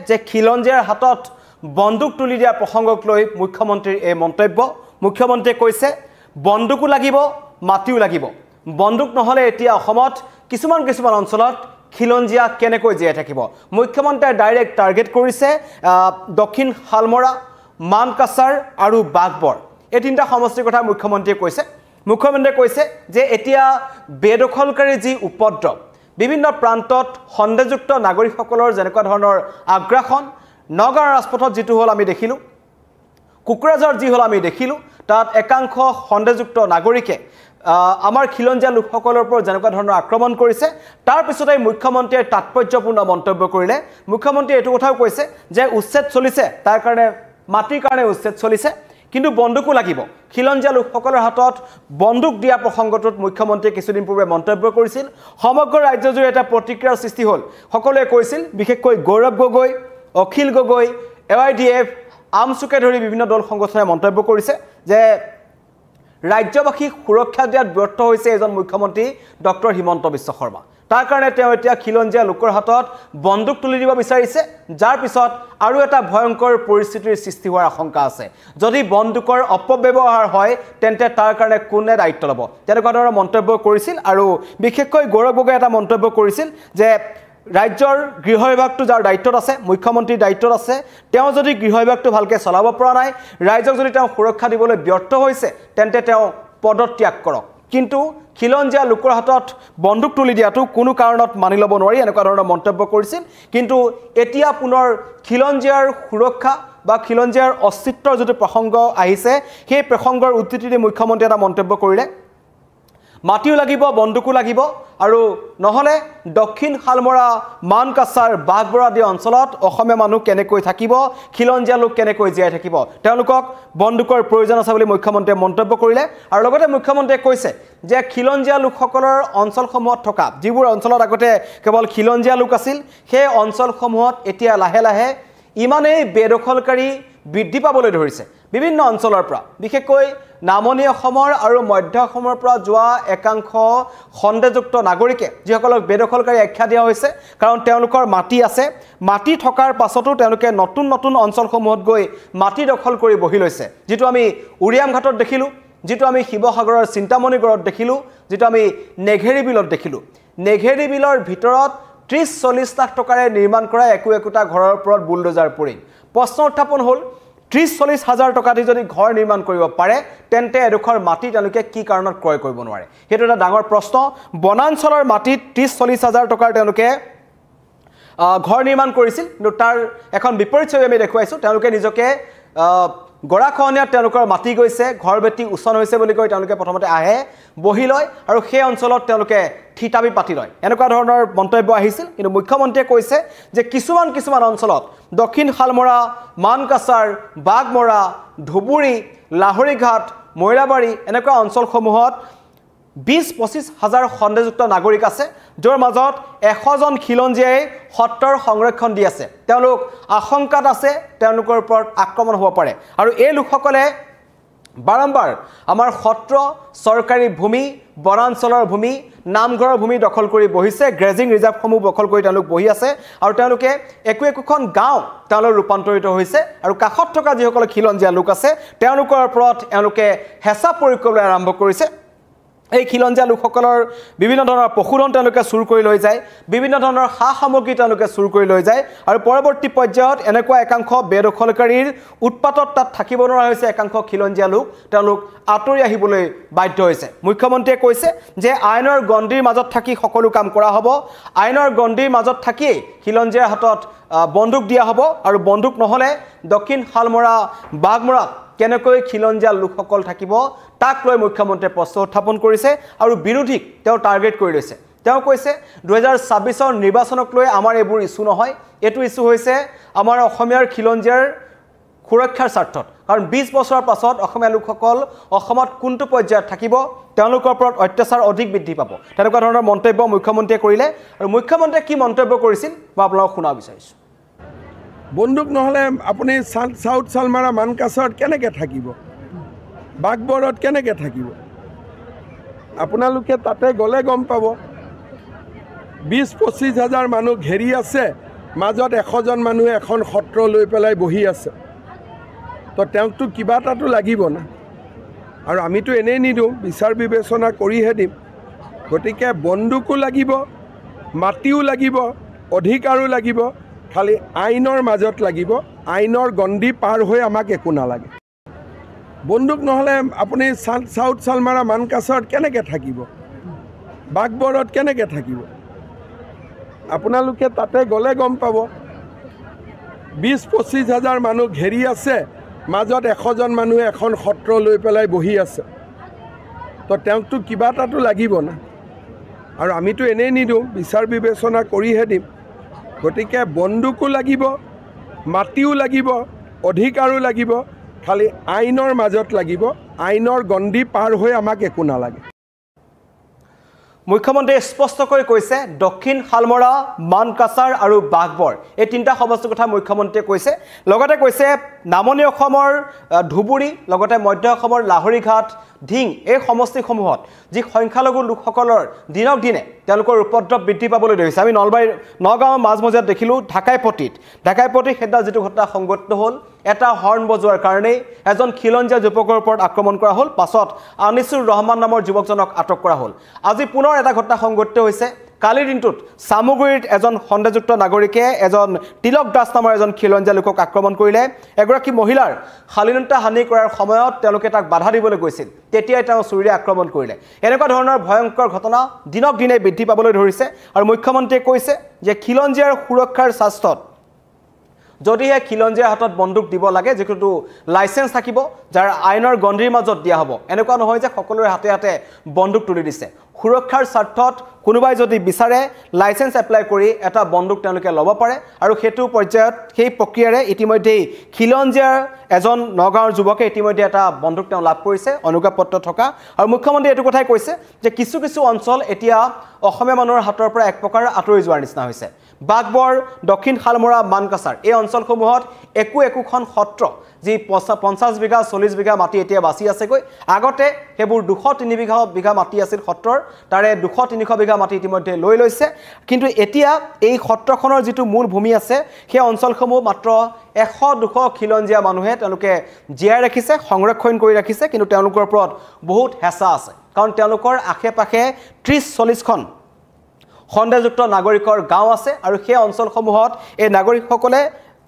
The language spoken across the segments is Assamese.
যে খিলঞ্জীয়াৰ হাতত বন্দুক তুলি দিয়া প্ৰসংগক লৈ মুখ্যমন্ত্ৰীৰ এই মন্তব্য মুখ্যমন্ত্ৰীয়ে কৈছে বন্দুকো লাগিব মাটিও লাগিব বন্দুক নহলে এতিয়া অসমত কিছুমান অঞ্চলত খিলঞ্জীয়া কেনেকৈ জীয়াই থাকিব মুখ্যমন্ত্ৰীয়ে ডাইৰেক্ট টাৰ্গেট কৰিছে দক্ষিণ হালমৰা মানকাছাৰ আৰু বাগবৰ এই তিনিটা সমষ্টিৰ কথা মুখ্যমন্ত্ৰীয়ে কৈছে যে এতিয়া বেদখলকাৰী যি উপদ্ৰৱ বিভিন্ন প্ৰান্তত সন্দেহযুক্ত নাগৰিকসকলৰ যেনেকুৱা ধৰণৰ আগ্ৰাসন নগাঁও ৰাজপথত যেটো হল আমি দেখিলো কুকুৰাঝাৰ যি হল আমি দেখিলো তাত একাংশ সন্দেহযুক্ত নাগৰিকে আমাৰ খিলঞ্জীয়া লোকসকলৰ ওপৰত যেনেকুৱা ধৰণৰ আক্ৰমণ কৰিছে তাৰ পিছতে মুখ্যমন্ত্ৰীয়ে তাৎপৰ্যপূৰ্ণ মন্তব্য কৰিলে মুখ্যমন্ত্ৰীয়ে এটো কথাও কৈছে যে উচ্ছেদ চলিছে তাৰ কাৰণে মাটিৰ কাৰণে উচ্ছেদ চলিছে কিন্তু বন্দুকো লাগিব খিলঞ্জীয়া লোকসকলৰ হাতত বন্দুক দিয়া প্ৰসংগটোত মুখ্যমন্ত্ৰীয়ে কিছুদিন পূৰ্বে মন্তব্য কৰিছিল সমগ্ৰ ৰাজ্যজুৰি এটা প্ৰতিক্ৰিয়াৰ সৃষ্টি হ'ল সকলোৱে কৈছিল বিশেষকৈ গৌৰৱ গগৈ অখিল গগৈ AIDF আমসুকে ধৰি বিভিন্ন দল সংগঠনে মন্তব্য কৰিছে যে ৰাজ্যবাসীক সুৰক্ষা দিয়াত ব্যৰ্থ হৈছে এজন মুখ্যমন্ত্ৰী ডক্টৰ হিমন্ত বিশ্ব শৰ্মা তাৰ কাৰণে তেওঁ এতিয়া খিলঞ্জীয়া লোকৰ হাতত বন্দুক তুলি দিব বিচাৰিছে যাৰ পিছত আৰু এটা ভয়ংকৰ পৰিস্থিতিৰ সৃষ্টি হোৱাৰ আশংকা আছে যদি বন্দুকৰ অপব্যৱহাৰ হয় তেন্তে তাৰ কাৰণে কোনে দায়িত্ব ল'ব তেনেকুৱা ধৰণৰ মন্তব্য কৰিছিল আৰু বিশেষকৈ গৌৰৱ গগৈ এটা মন্তব্য কৰিছিল যে ৰাজ্যৰ গৃহ বিভাগটো যাৰ দায়িত্বত আছে মুখ্যমন্ত্ৰীৰ দায়িত্বত আছে তেওঁ যদি গৃহ বিভাগটো ভালকে চলাব পৰা নাই ৰাজ্যক যদি তেওঁ সুৰক্ষা দিবলৈ ব্যৰ্থ হৈছে তেন্তে তেওঁ পদত্যাগ কৰক কিন্তু খিলঞ্জীয়া লোকৰ হাতত বন্দুক তুলি দিয়াটো কোনো কাৰণত মানি ল'ব নোৱাৰি এনেকুৱা ধৰণৰ মন্তব্য কৰিছিল কিন্তু এতিয়া পুনৰ খিলঞ্জীয়াৰ সুৰক্ষা বা খিলঞ্জীয়াৰ অস্তিত্বৰ যদি প্ৰসংগ আহিছে সেই প্ৰসংগৰ উদ্ধৃতি দি মুখ্যমন্ত্ৰীয়ে এটা মন্তব্য কৰিলে মাটিও লাগিব বন্দুকো লাগিব আৰু নহলে দক্ষিণ হালমৰা মানকাছাৰ বাগবৰ আদি অঞ্চলত অসমীয়া মানুহ কেনেকৈ থাকিব খিলঞ্জীয়া লোক কেনেকৈ জীয়াই থাকিব তেওঁলোকক বন্দুকৰ প্ৰয়োজন আছে বুলি মুখ্যমন্ত্ৰীয়ে মন্তব্য কৰিলে আৰু লগতে মুখ্যমন্ত্ৰীয়ে কৈছে যে খিলঞ্জীয়া লোকসকলৰ অঞ্চলসমূহত থকা যিবোৰ অঞ্চলত আগতে কেৱল খিলঞ্জীয়া লোক আছিল সেই অঞ্চলসমূহত এতিয়া লাহে লাহে ইমানেই বেদখলকাৰী বৃদ্ধি পাবলৈ ধৰিছে বিভিন্ন অঞ্চলৰ পৰা বিশেষকৈ নামনি অসমৰ আৰু মধ্য অসমৰ পৰা যোৱা একাংশ সন্দেহযুক্ত নাগৰিকে যিসকলক বেদখলকাৰী আখ্যা দিয়া হৈছে কাৰণ তেওঁলোকৰ মাটি আছে মাটি থকাৰ পাছতো তেওঁলোকে নতুন অঞ্চলসমূহত গৈ মাটি দখল কৰি বহি লৈছে যেটো আমি উৰিয়াম ঘাটত দেখিলো যেটো আমি শিৱসাগৰৰ চিন্তামণিগড়ত দেখিলো যেটো আমি নেঘেৰি বিলত দেখিলো নেঘেৰি বিলৰ ভিতৰত 30-40 লাখ টকাৰে নিৰ্মাণ কৰা একোটা ঘৰৰ ওপৰত বুলডোজাৰ পৰিল প্ৰশ্ন উত্থাপন হ'ল 30-40 হাজাৰ টকা দি যদি ঘৰ নিৰ্মাণ কৰিব পাৰে তেন্তে এডোখৰ মাটি তেওঁলোকে কি কাৰণত ক্ৰয় কৰিব নোৱাৰে হেতু এটা ডাঙৰ প্ৰশ্ন বনাঞ্চলৰ মাটিত 30-40 হাজাৰ টকাৰ তেওঁলোকে ঘৰ নিৰ্মাণ কৰিছিল কিন্তু তাৰ এখন বিপৰীত ছবি আমি দেখুৱাইছো তেওঁলোকে নিজকে গৰাখহনীয়াত তেওঁলোকৰ মাটি গৈছে ঘৰ বেটি উছন হৈছে বুলি কৈ তেওঁলোকে প্ৰথমতে আহে বহি লয় আৰু সেই অঞ্চলত তেওঁলোকে ঠিতাবি পাতি লয় এনেকুৱা ধৰণৰ মন্তব্য আহিছিল কিন্তু মুখ্যমন্ত্ৰীয়ে কৈছে যে কিছুমান অঞ্চলত দক্ষিণ হালমৰা মানকাছাৰ বাগমৰা ধুবুৰী লাহৰীঘাট মৈৰাবাৰী এনেকুৱা অঞ্চলসমূহত 20-25 হাজাৰ সন্দেহযুক্ত নাগৰিক আছে যাৰ মাজত 100 জন খিলঞ্জীয়াই সত্ৰৰ সংৰক্ষণ দি আছে তেওঁলোক আশংকাত আছে তেওঁলোকৰ ওপৰত আক্ৰমণ হ'ব পাৰে আৰু এই লোকসকলে বাৰম্বাৰ আমাৰ সত্ৰ চৰকাৰী ভূমি বনাঞ্চলৰ ভূমি নামঘৰৰ ভূমি দখল কৰি বহিছে গ্ৰেজিং ৰিজাৰ্ভসমূহ দখল কৰি তেওঁলোক বহি আছে আৰু তেওঁলোকে একোখন গাঁও তেওঁলোক ৰূপান্তৰিত হৈছে আৰু কাষত থকা যিসকল খিলঞ্জীয়া লোক আছে তেওঁলোকৰ ওপৰত তেওঁলোকে হেঁচা প্ৰয়োগ কৰিবলৈ আৰম্ভ কৰিছে এই খিলঞ্জীয়া লোকসকলৰ বিভিন্ন ধৰণৰ পশুধন তেওঁলোকে চুৰ কৰি লৈ যায় বিভিন্ন ধৰণৰ সা সামগ্ৰী তেওঁলোকে চুৰ কৰি লৈ যায় আৰু পৰৱৰ্তী পৰ্যায়ত এনেকুৱা একাংশ বেদখলকাৰীৰ উৎপাতত তাত থাকিব নোৱাৰা হৈছে একাংশ খিলঞ্জীয়া লোক তেওঁলোক আঁতৰি আহিবলৈ বাধ্য হৈছে মুখ্যমন্ত্ৰীয়ে কৈছে যে আইনৰ গণ্ডিৰ মাজত থাকি সকলো কাম কৰা হ'ব আইনৰ গণ্ডিৰ মাজত থাকি খিলঞ্জীয়াৰ হাতত বন্দুক দিয়া হ'ব আৰু বন্দুক নহলে দক্ষিণ হালমৰা বাগমৰাত কেনেকৈ খিলঞ্জীয়া লোকসকল থাকিব তাক লৈ মুখ্যমন্ত্ৰীয়ে প্ৰশ্ন উত্থাপন কৰিছে আৰু বিৰোধীক তেওঁ টাৰ্গেট কৰি লৈছে তেওঁ কৈছে 2026 নিৰ্বাচনক লৈ আমাৰ এইবোৰ ইস্যু নহয় এটো ইস্যু হৈছে আমাৰ অসমীয়াৰ খিলঞ্জীয়াৰ সুৰক্ষাৰ স্বাৰ্থত কাৰণ 20 বছৰৰ পাছত অসমীয়া লোকসকল অসমত কোনটো পৰ্যায়ত থাকিব তেওঁলোকৰ ওপৰত অত্যাচাৰ অধিক বৃদ্ধি পাব তেনেকুৱা ধৰণৰ মন্তব্য মুখ্যমন্ত্ৰীয়ে কৰিলে আৰু মুখ্যমন্ত্ৰীয়ে কি মন্তব্য কৰিছিল মই আপোনালোকক শুনাব বিচাৰিছো বন্দুক নহলে আপুনি সাউথ সালমাৰা মানকাছাৰত কেনেকৈ থাকিব বাগবৰত কেনেকৈ থাকিব আপোনালোকে তাতে গ'লে গম পাব 20-25 হাজাৰ মানুহ ঘেৰি আছে মাজত 100জন মানুহে এখন সত্ৰ লৈ পেলাই বহি আছে তো তেওঁকতো কিবা এটাতো লাগিব না আৰু আমিতো এনেই নিদিওঁ বিচাৰ বিবেচনা কৰিহে দিম গতিকে বন্দুকো লাগিব মাটিও লাগিব অধিকাৰো লাগিব খালি আইনৰ মাজত লাগিব আইনৰ গণ্ডি পাৰ হৈ আমাক একো নালাগে বন্দুক নহ'লে আপুনি চাউথ চালমাৰা মানকাছাৰত কেনেকৈ থাকিব বাগবৰত কেনেকৈ থাকিব আপোনালোকে তাতে গ'লে গম পাব 20-25 হাজাৰ মানুহ ঘেৰি আছে মাজত 100জন মানুহে এখন সত্ৰ লৈ পেলাই বহি আছে তো তেওঁকতো কিবা এটাতো লাগিব না আৰু আমিতো এনেই নিদিওঁ বিচাৰ বিবেচনা কৰিহে দিম গতিকে বন্দুকো লাগিব মাটিও লাগিব অধিকাৰো লাগিব খালি আইনৰ মাজত লাগিব আইনৰ গণ্ডি পাৰ হৈ আমাক একো নালাগে মুখ্যমন্ত্ৰীয়ে স্পষ্টকৈ কৈছে দক্ষিণ শালমৰা মানকাছাৰ আৰু বাগবৰ এই তিনিটা সমষ্টিৰ কথা মুখ্যমন্ত্ৰীয়ে কৈছে লগতে কৈছে নামনি অসমৰ ধুবুৰী লগতে মধ্য অসমৰ লাহৰীঘাট ধিং এই সমষ্টিসমূহত যি সংখ্যালঘু লোকসকলৰ দিনক দিনে তেওঁলোকৰ উপদ্ৰৱ বৃদ্ধি পাবলৈ ধৰিছে আমি নগাঁৱৰ মাজমজিয়াত দেখিলোঁ ঢাকাইপট্টিত সেইদিনা যিটো ঘটনা সংঘটিত হ'ল এটা হৰ্ণ বজোৱাৰ কাৰণেই এজন খিলঞ্জীয়া যুৱকৰ ওপৰত আক্ৰমণ কৰা হ'ল পাছত আনিছুৰ ৰহমান নামৰ যুৱকজনক আটক কৰা হ'ল আজি পুনৰ এটা ঘটনা সংঘটিত হৈছে কালিৰ দিনটোত সামগুৰিত এজন সন্দেহযুক্ত নাগৰিকে এজন তিলক দাস নামৰ এজন খিলঞ্জীয়া লোকক আক্ৰমণ কৰিলে এগৰাকী মহিলাৰ শালীনতা হানি কৰাৰ সময়ত তেওঁলোকে তাক বাধা দিবলৈ গৈছিল তেতিয়াই তেওঁ চুৰিৰে আক্ৰমণ কৰিলে এনেকুৱা ধৰণৰ ভয়ংকৰ ঘটনা দিনক দিনে বৃদ্ধি পাবলৈ ধৰিছে আৰু মুখ্যমন্ত্ৰীয়ে কৈছে যে খিলঞ্জীয়াৰ সুৰক্ষাৰ স্বাস্থ্যত যদিহে খিলঞ্জীয়াৰ হাতত বন্দুক দিব লাগে যিটো লাইসেন্স থাকিব যাৰ আইনৰ গণ্ডিৰ মাজত দিয়া হ'ব এনেকুৱা নহয় যে সকলোৰে হাতে হাতে বন্দুক তুলি দিছে সুৰক্ষাৰ স্বাৰ্থত কোনোবাই যদি বিচাৰে লাইসেন্স এপ্লাই কৰি এটা বন্দুক তেওঁলোকে ল'ব পাৰে আৰু সেইটো পৰ্যায়ত সেই প্ৰক্ৰিয়াৰে ইতিমধ্যেই খিলঞ্জীয়াৰ এজন নগাঁৱৰ যুৱকে ইতিমধ্যে এটা বন্দুক তেওঁ লাভ কৰিছে অনুজ্ঞাপত্ৰ থকা আৰু মুখ্যমন্ত্ৰীয়ে এইটো কথাই কৈছে যে কিছু অঞ্চল এতিয়া অসমীয়া মানুহৰ হাতৰ পৰা এক প্ৰকাৰ আঁতৰি যোৱাৰ নিচিনা হৈছে বাগবৰ দক্ষিণ শালমৰা মানকাছাৰ এই অঞ্চলসমূহত একোখন সত্ৰ যি 50 বিঘা 40 বিঘা মাটি এতিয়া বাছি আছেগৈ আগতে সেইবোৰ 200-300 বিঘা মাটি আছিল সত্ৰৰ তাৰে 200-300 বিঘা মাটি ইতিমধ্যে লৈ লৈছে কিন্তু এতিয়া এই সত্ৰখনৰ যিটো মূল ভূমি আছে সেই অঞ্চলসমূহ মাত্ৰ 100-200 খিলঞ্জীয়া মানুহে তেওঁলোকে জীয়াই ৰাখিছে সংৰক্ষণ কৰি ৰাখিছে কিন্তু তেওঁলোকৰ ওপৰত বহুত হেঁচা আছে কাৰণ তেওঁলোকৰ আশে-পাশে 30-40খন সন্দেহযুক্ত নাগৰিকৰ গাঁও আছে আৰু সেই অঞ্চলসমূহত এই নাগৰিকসকলে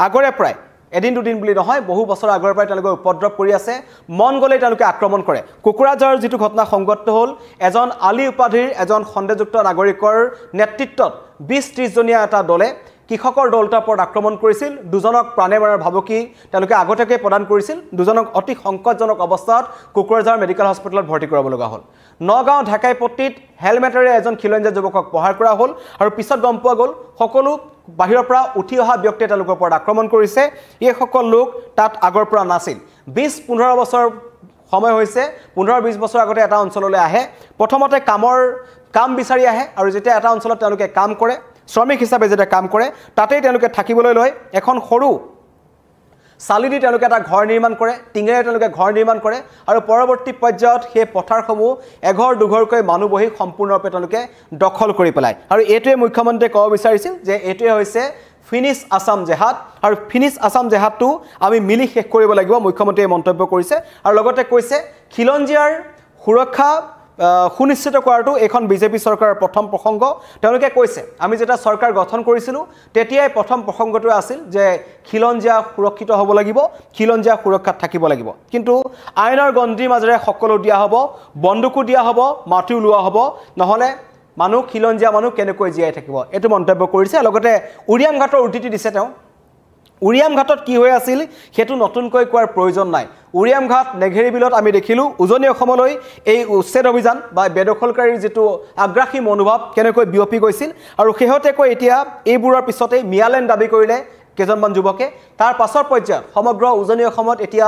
আগৰে প্ৰায় এদিন দুদিন বুলি নহয় বহু বছৰ আগৰ পৰাই তেওঁলোকে উপদ্ৰৱ কৰি আছে মন গ'লেই তেওঁলোকে আক্ৰমণ কৰে কুকুৰাঝাৰৰ যিটো ঘটনা সংঘটিত হ'ল এজন আলী উপাধিৰ এজন সন্দেহযুক্ত নাগৰিকৰ নেতৃত্বত 20-30 জনীয়া এটা দলে কৃষকৰ দলটোৰ ওপৰত আক্ৰমণ কৰিছিল দুজনক প্ৰাণে মাৰাৰ ভাবুকি তেওঁলোকে আগতেকৈ প্ৰদান কৰিছিল দুজনক অতি সংকটজনক অৱস্থাত কুকুৰাঝাৰ মেডিকেল হস্পিটেলত ভৰ্তি কৰাব লগা হ'ল নগাঁও ঢাকাইপট্টিত হেলমেটেৰে এজন খিলঞ্জীয়া যুৱকক প্ৰহাৰ কৰা হ'ল আৰু পিছত গম পোৱা গ'ল সকলো বাহিৰৰ পৰা উঠি অহা ব্যক্তিয়ে তেওঁলোকৰ ওপৰত আক্ৰমণ কৰিছে এই সকল লোক তাত আগৰ পৰা নাছিল 20-15 বছৰ সময় হৈছে 15-20 বছৰ আগতে এটা অঞ্চললৈ আহে প্ৰথমতে কাম বিচাৰি আহে আৰু যেতিয়া এটা অঞ্চলত তেওঁলোকে কাম কৰে শ্ৰমিক হিচাপে যেতিয়া কাম কৰে তাতেই তেওঁলোকে থাকিবলৈ লয় এখন সৰু চালি দি তেওঁলোকে এটা ঘৰ নিৰ্মাণ কৰে টিঙেৰে তেওঁলোকে ঘৰ নিৰ্মাণ কৰে আৰু পৰৱৰ্তী পৰ্যায়ত সেই পথাৰসমূহ এঘৰ দুঘৰকৈ মানুহ বহি সম্পূৰ্ণৰূপে তেওঁলোকে দখল কৰি পেলায় আৰু এইটোৱে মুখ্যমন্ত্ৰীয়ে ক'ব বিচাৰিছিল যে এইটোৱে হৈছে ফিনিছ আছাম জেহাদ আৰু ফিনিছ আছাম জেহাদটো আমি মিলি শেষ কৰিব লাগিব মুখ্যমন্ত্ৰীয়ে মন্তব্য কৰিছে আৰু লগতে কৈছে খিলঞ্জীয়াৰ সুৰক্ষা সুনিশ্চিত কৰাটো এখন বিজেপি চৰকাৰৰ প্ৰথম প্ৰসংগ তেওঁলোকে কৈছে আমি যেতিয়া চৰকাৰ গঠন কৰিছিলোঁ তেতিয়াই প্ৰথম প্ৰসংগটো আছিল যে খিলঞ্জীয়া সুৰক্ষিত হ'ব লাগিব খিলঞ্জীয়া সুৰক্ষাত থাকিব লাগিব কিন্তু আইনৰ গণ্ডিৰ মাজেৰে সকলো দিয়া হ'ব বন্দুকো দিয়া হ'ব মাটিও লোৱা হ'ব নহ'লে মানুহ খিলঞ্জীয়া মানুহ কেনেকৈ জীয়াই থাকিব এইটো মন্তব্য কৰিছে লগতে উৰিয়াম ঘাটৰ উদ্ধৃতি দিছে তেওঁ উৰিয়াম ঘাটত কি হৈ আছিল সেইটো নতুনকৈ কোৱাৰ প্ৰয়োজন নাই উৰিয়াম ঘাট নেঘেৰি বিলত আমি দেখিলোঁ উজনি অসমলৈ এই উচ্ছেদ অভিযান বা বেদখলকাৰীৰ যিটো আগ্ৰাসী মনোভাৱ কেনেকৈ বিয়পি গৈছিল আৰু শেহতীয়াকৈ এতিয়া এইবোৰৰ পিছতেই মিয়ালেণ্ড দাবী কৰিলে কেইজনমান যুৱকে তাৰ পাছৰ পৰ্যায়ত সমগ্ৰ উজনি অসমত এতিয়া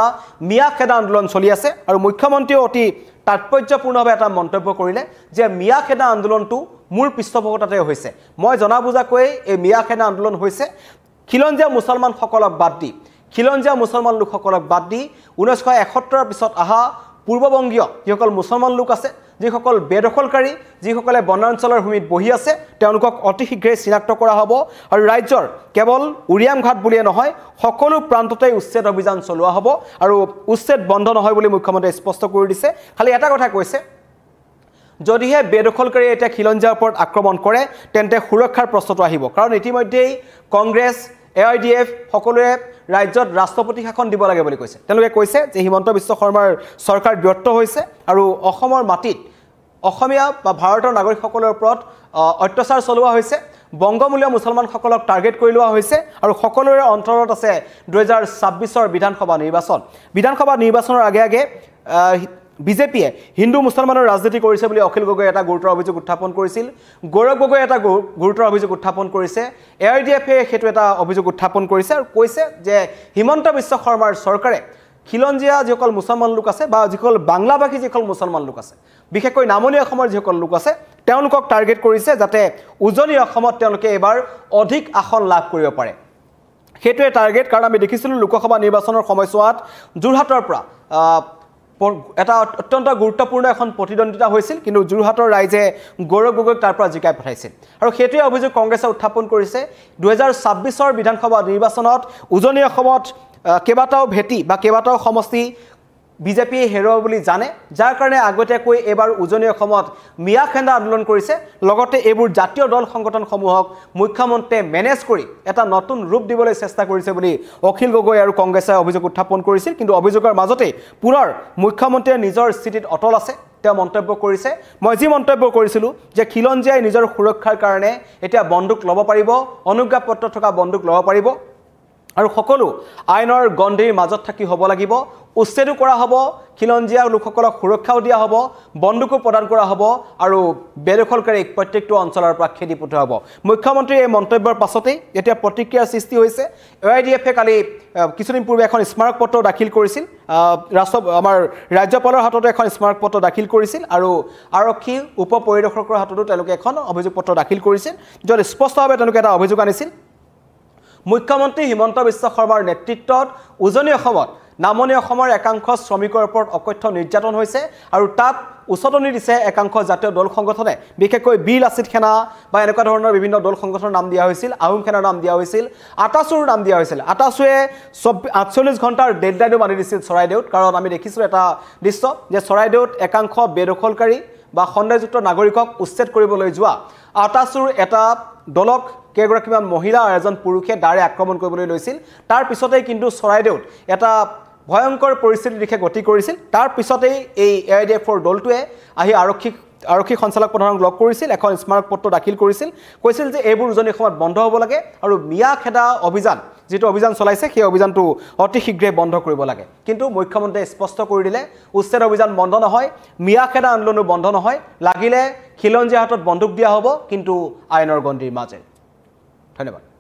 মিয়া খেদা আন্দোলন চলি আছে আৰু মুখ্যমন্ত্ৰীয়ে অতি তাৎপৰ্যপূৰ্ণভাৱে এটা মন্তব্য কৰিলে যে মিয়া খেদা আন্দোলনটো মূল পৃষ্ঠপোষকতাতে হৈছে মই জনা বুজাকৈ এই মিয়া খেদা আন্দোলন হৈছে খিলঞ্জীয়া মুছলমানসকলক বাদ দি খিলঞ্জীয়া মুছলমান লোকসকলক বাদ দি 1971 পিছত অহা পূৰ্ববংগীয় যিসকল মুছলমান লোক আছে যিসকল বেদখলকাৰী যিসকলে বনাঞ্চলৰ ভূমিত বহি আছে তেওঁলোকক অতি শীঘ্ৰে চিনাক্ত কৰা হ'ব আৰু ৰাজ্যৰ কেৱল উৰিয়াম ঘাট বুলিয়ে নহয় সকলো প্ৰান্ততে উচ্ছেদ অভিযান চলোৱা হ'ব আৰু উচ্ছেদ বন্ধ নহয় বুলি মুখ্যমন্ত্ৰীয়ে স্পষ্ট কৰি দিছে খালি এটা কথা কৈছে যদিহে বেদখলকাৰী এটা খিলঞ্জীয়াৰ ওপৰত আক্ৰমণ কৰে তেন্তে সুৰক্ষাৰ প্ৰশ্নটো আহিব কাৰণ ইতিমধ্যেই কংগ্ৰেছ AIDF সকলোৱে ৰাজ্যত ৰাষ্ট্ৰপতি শাসন দিব লাগে বুলি কৈছে তেওঁলোকে কৈছে যে হিমন্ত বিশ্ব শৰ্মাৰ চৰকাৰ ব্যৰ্থ হৈছে আৰু অসমৰ মাটিত অসমীয়া বা ভাৰতৰ নাগৰিকসকলৰ ওপৰত অত্যাচাৰ চলোৱা হৈছে বংগমূলীয় মুছলমানসকলক টাৰ্গেট কৰি লোৱা হৈছে আৰু সকলোৰে অন্তৰত আছে 2026ৰ বিধানসভা নিৰ্বাচনৰ আগে বিজেপিয়ে হিন্দু মুছলমানৰ ৰাজনীতি কৰিছে বুলি অখিল গগৈ এটা গুৰুতৰ অভিযোগ উত্থাপন কৰিছিল গৌৰৱ গগৈ এটা গুৰুতৰ অভিযোগ উত্থাপন কৰিছে AIDFে হেতু এটা অভিযোগ উত্থাপন কৰিছে আৰু কৈছে যে হিমন্ত বিশ্ব শৰ্মাৰ চৰকাৰে খিলঞ্জীয়া যিসকল মুছলমান লোক আছে বা যিসকল বাংলাভাষী যিসকল মুছলমান লোক আছে বিশেষকৈ নামনি অসমৰ যিসকল লোক আছে তেওঁলোকক টাৰ্গেট কৰিছে যাতে উজনি অসমত তেওঁলোকে এবাৰ অধিক আসন লাভ কৰিব পাৰে হেতুৱে টাৰ্গেট কাৰণ আমি দেখিছিলোঁ লোকসভা নিৰ্বাচনৰ সময়ছোৱাত যোৰহাটৰ পৰা এটা অত্যন্ত গুৰুত্বপূৰ্ণ এখন প্ৰতিদ্বন্দ্বিতা হৈছিল কিন্তু যোৰহাটৰ ৰাইজে গৌৰৱ গগৈক তাৰ পৰা জিকাই পঠাইছিল আৰু হেতুৱে অভিযোগ কংগ্ৰেছে উত্থাপন কৰিছে 2026ৰ বিধানসভা নিৰ্বাচনত উজনি অসমত কেইবাটাও ভেটি বা কেইবাটাও সমষ্টি বিজেপিয়ে হেৰুৱাব বুলি জানে যাৰ কাৰণে আগতীয়াকৈ এবাৰ উজনি অসমত মিয়া খেন্দা আন্দোলন কৰিছে লগতে এইবোৰ জাতীয় দল সংগঠনসমূহক মুখ্যমন্ত্ৰীয়ে মেনেজ কৰি এটা নতুন ৰূপ দিবলৈ চেষ্টা কৰিছে বুলি অখিল গগৈ আৰু কংগ্ৰেছে অভিযোগ উত্থাপন কৰিছিল কিন্তু অভিযোগৰ মাজতে পুনৰ মুখ্যমন্ত্ৰীয়ে নিজৰ স্থিতিত অটল আছে তেওঁ মন্তব্য কৰিছে মই যি মন্তব্য কৰিছিলোঁ যে খিলঞ্জীয়াই নিজৰ সুৰক্ষাৰ কাৰণে এতিয়া বন্দুক ল'ব পাৰিব অনুজ্ঞাপত্ৰ থকা বন্দুক ল'ব পাৰিব আৰু সকলো আইনৰ গণ্ডিৰ মাজত থাকি হ'ব লাগিব উচ্ছেদো কৰা হ'ব খিলঞ্জীয়া লোকসকলক সুৰক্ষাও দিয়া হ'ব বন্দুকো প্ৰদান কৰা হ'ব আৰু বেদখলকাৰীক প্ৰত্যেকটো অঞ্চলৰ পৰা খেদি পঠোৱা হ'ব মুখ্যমন্ত্ৰীৰ এই মন্তব্যৰ পাছতেই এতিয়া প্ৰতিক্ৰিয়াৰ সৃষ্টি হৈছে AIDFে কালি কিছুদিন পূৰ্বে এখন স্মাৰকপত্ৰ দাখিল কৰিছিল আমাৰ ৰাজ্যপালৰ হাততো এখন স্মাৰকপত্ৰ দাখিল কৰিছিল আৰু আৰক্ষী উপ পৰিদৰ্শকৰ হাততো তেওঁলোকে এখন অভিযোগপত্ৰ দাখিল কৰিছিল য'ত স্পষ্টভাৱে তেওঁলোকে এটা অভিযোগ আনিছিল মুখ্যমন্ত্ৰী হিমন্ত বিশ্ব শৰ্মাৰ নেতৃত্বত উজনি অসমত নামনি অসমৰ একাংশ শ্ৰমিকৰ ওপৰত অকথ্য নিৰ্যাতন হৈছে আৰু তাত উচতনি দিছে একাংশ জাতীয় দল সংগঠনে বিশেষকৈ বীৰ লাচিত সেনা বা এনেকুৱা ধৰণৰ বিভিন্ন দল সংগঠনৰ নাম দিয়া হৈছিল আহোম সেনাৰ নাম দিয়া হৈছিল আটাচুৰ নাম দিয়া হৈছিল আটাচুৱে 48 ঘণ্টাৰ ডেডলাইনো মানি দিছিল চৰাইদেউত কাৰণ আমি দেখিছিলোঁ এটা দৃশ্য যে চৰাইদেউত একাংশ বেদখলকাৰী বা সন্দেহযুক্ত নাগৰিকক উচ্ছেদ কৰিবলৈ যোৱা আটাচুৰ এটা দলক কেইগৰাকীমান মহিলা আৰু এজন পুৰুষে দাৰে আক্ৰমণ কৰিবলৈ লৈছিল তাৰ পিছতেই কিন্তু চৰাইদেউত এটা ভয়ংকৰ পৰিস্থিতিৰ দিশে গতি কৰিছিল তাৰ পিছতেই এই AIDFৰ দলটোৱে আহি আৰক্ষী সঞ্চালক প্ৰধানক লগ কৰিছিল এখন স্মাৰকপত্ৰ দাখিল কৰিছিল কৈছিল যে এইবোৰ উজনি অসমত বন্ধ হ'ব লাগে আৰু মিয়া খেদা অভিযান যেটো অভিযান চলাইছে সেই অভিযানটো অতি শীঘ্ৰে বন্ধ কৰিব লাগে কিন্তু মুখ্যমন্ত্ৰীয়ে স্পষ্ট কৰি দিলে উচ্ছেদ অভিযান বন্ধ নহয় মিয়া খেদা আন্দোলনো বন্ধ নহয় লাগিলে খিলঞ্জীয়া হাতত বন্দুক দিয়া হ'ব কিন্তু আইনৰ গণ্ডিৰ মাজে ধন্যবাদ